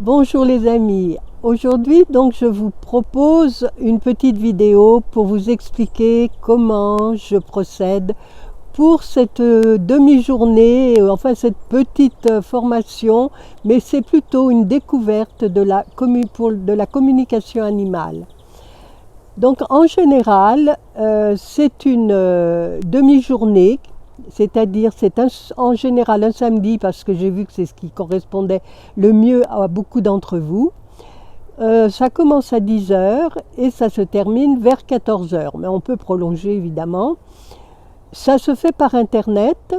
Bonjour les amis, aujourd'hui donc je vous propose une petite vidéo pour vous expliquer comment je procède pour cette demi-journée, enfin cette petite formation, mais c'est plutôt une découverte de la communication animale. Donc en général, c'est une demi-journée, c'est-à-dire en général un samedi parce que j'ai vu que c'est ce qui correspondait le mieux à beaucoup d'entre vous. Ça commence à 10 heures et ça se termine vers 14 heures, mais on peut prolonger évidemment. Ça se fait par internet,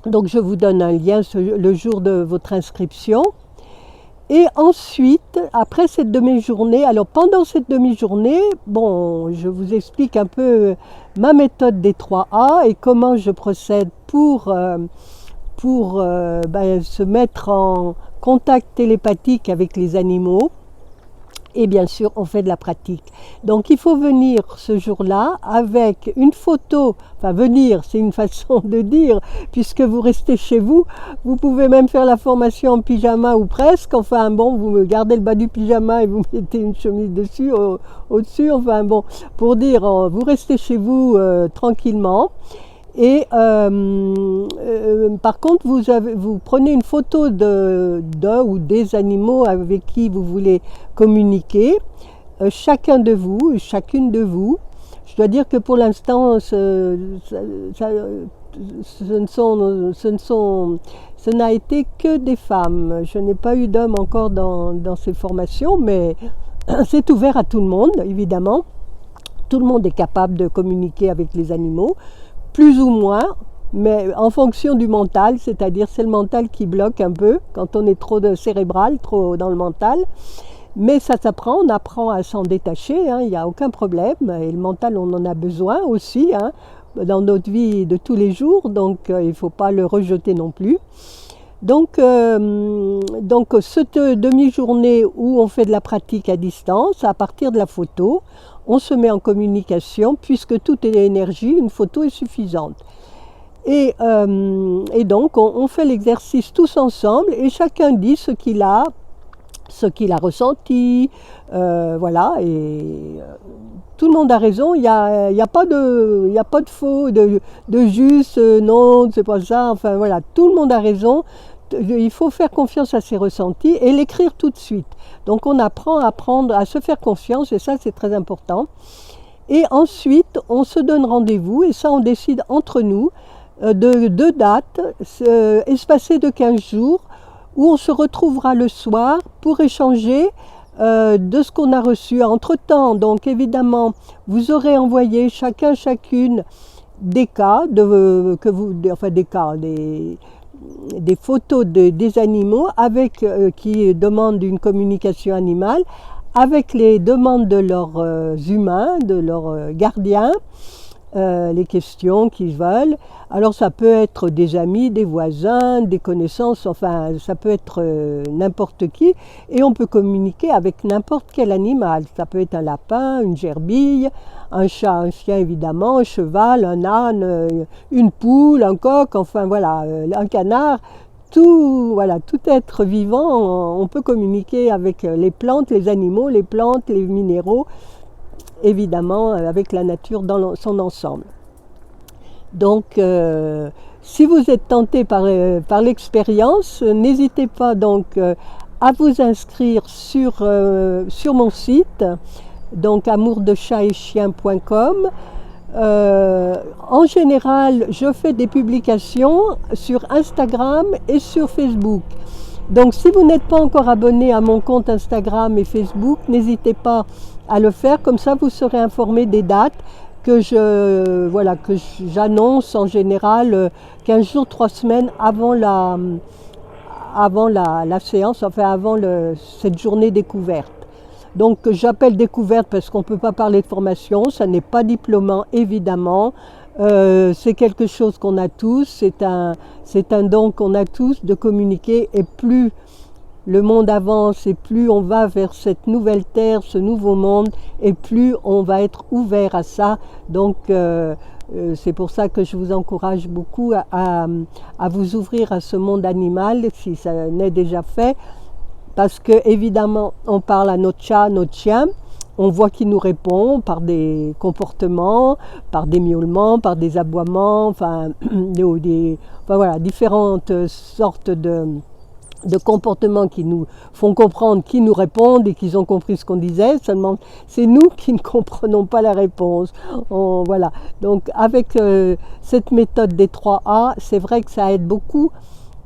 donc je vous donne un lien le jour de votre inscription. Et ensuite, après cette demi-journée, alors pendant cette demi-journée, bon, je vous explique un peu ma méthode des 3A et comment je procède pour se mettre en contact télépathique avec les animaux. Et bien sûr, on fait de la pratique. Donc, il faut venir ce jour-là avec une photo. Enfin, venir, c'est une façon de dire, puisque vous restez chez vous. Vous pouvez même faire la formation en pyjama ou presque. Enfin, bon, vous gardez le bas du pyjama et vous mettez une chemise dessus, au-dessus. Enfin, bon, pour dire, vous restez chez vous tranquillement. Et par contre, vous prenez une photo d'un ou des animaux avec qui vous voulez communiquer, chacun de vous, chacune de vous. Je dois dire que pour l'instant, ce n'a été que des femmes. Je n'ai pas eu d'hommes encore dans ces formations, mais c'est ouvert à tout le monde, évidemment. Tout le monde est capable de communiquer avec les animaux. Plus ou moins, mais en fonction du mental, c'est-à-dire c'est le mental qui bloque un peu quand on est trop cérébral, trop dans le mental. Mais ça s'apprend, on apprend à s'en détacher, il n'y a aucun problème. Et le mental, on en a besoin aussi dans notre vie de tous les jours, donc il ne faut pas le rejeter non plus. Donc cette demi-journée où on fait de la pratique à distance, à partir de la photo, on se met en communication puisque tout est énergie, une photo est suffisante. Et donc on fait l'exercice tous ensemble et chacun dit ce qu'il a ressenti, voilà. Et tout le monde a raison. Il y a pas de faux, de juste, non, c'est pas ça. Enfin voilà, tout le monde a raison. Il faut faire confiance à ses ressentis et l'écrire tout de suite. Donc on apprend à se faire confiance et ça c'est très important. Et ensuite on se donne rendez-vous et ça on décide entre nous de deux dates espacées de 15 jours où on se retrouvera le soir pour échanger de ce qu'on a reçu entre-temps. Donc évidemment vous aurez envoyé chacune des cas, des photos des animaux qui demandent une communication animale avec les demandes de leurs humains, de leurs gardiens, les questions qu'ils veulent. Alors ça peut être des amis, des voisins, des connaissances, enfin ça peut être n'importe qui et on peut communiquer avec n'importe quel animal. Ça peut être un lapin, une gerbille, un chat, un chien évidemment, un cheval, un âne, une poule, un coq, enfin voilà, un canard. Tout être vivant, on peut communiquer avec les plantes, les animaux, les plantes, les minéraux, évidemment avec la nature dans son ensemble. Donc, si vous êtes tenté par l'expérience, n'hésitez pas donc à vous inscrire sur mon site, donc amourdechatetchien.com. En général, je fais des publications sur Instagram et sur Facebook. Donc si vous n'êtes pas encore abonné à mon compte Instagram et Facebook, n'hésitez pas à le faire, comme ça vous serez informé des dates que j'annonce en général 15 jours, 3 semaines avant la séance, enfin avant cette journée découverte. Donc j'appelle découverte parce qu'on ne peut pas parler de formation, ça n'est pas diplômant évidemment, c'est quelque chose qu'on a tous, c'est un don qu'on a tous de communiquer et plus le monde avance et plus on va vers cette nouvelle terre, ce nouveau monde et plus on va être ouvert à ça. Donc c'est pour ça que je vous encourage beaucoup à vous ouvrir à ce monde animal si ça n'est déjà fait. parce que évidemment on parle à notre chat, notre chien, on voit qu'il nous répond par des comportements, par des miaulements, par des aboiements, enfin, enfin voilà, différentes sortes de comportements qui nous font comprendre qu'ils nous répondent et qu'ils ont compris ce qu'on disait, seulement c'est nous qui ne comprenons pas la réponse. Voilà. Donc avec cette méthode des 3A, c'est vrai que ça aide beaucoup.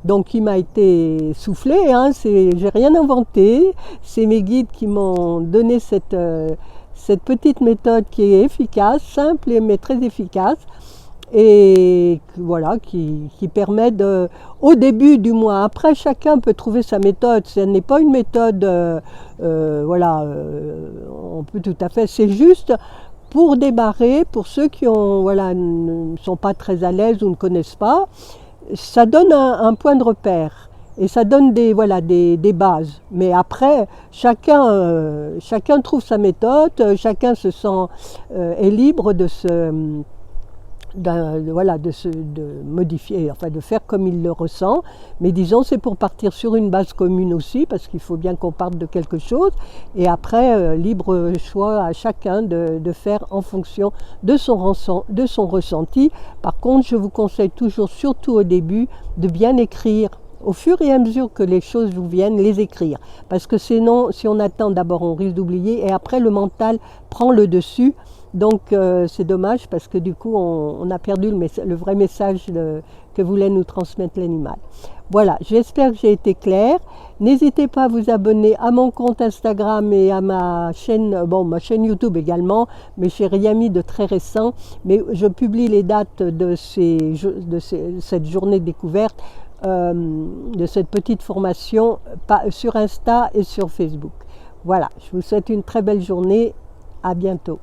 Donc il m'a été soufflé, hein, j'ai rien inventé, c'est mes guides qui m'ont donné cette petite méthode qui est efficace, simple mais très efficace, et voilà, qui permet au début du mois, après chacun peut trouver sa méthode, ce n'est pas une méthode, voilà, on peut tout à fait, c'est juste pour démarrer, pour ceux qui voilà, ne sont pas très à l'aise ou ne connaissent pas, ça donne un point de repère et ça donne voilà, des bases. Mais après, chacun trouve sa méthode, chacun se sent est libre de modifier, enfin de faire comme il le ressent. Mais disons, c'est pour partir sur une base commune aussi, parce qu'il faut bien qu'on parte de quelque chose. Et après, libre choix à chacun de faire en fonction de son ressenti. Par contre, je vous conseille toujours, surtout au début, de bien écrire. Au fur et à mesure que les choses vous viennent, les écrire. Parce que sinon, si on attend, d'abord on risque d'oublier, et après le mental prend le dessus. Donc c'est dommage parce que du coup on a perdu le vrai message que voulait nous transmettre l'animal. Voilà, j'espère que j'ai été claire. N'hésitez pas à vous abonner à mon compte Instagram et à ma chaîne YouTube également, mais j'ai rien mis de très récent. Mais je publie les dates de cette journée découverte, de cette petite formation sur Insta et sur Facebook. Voilà, je vous souhaite une très belle journée. À bientôt.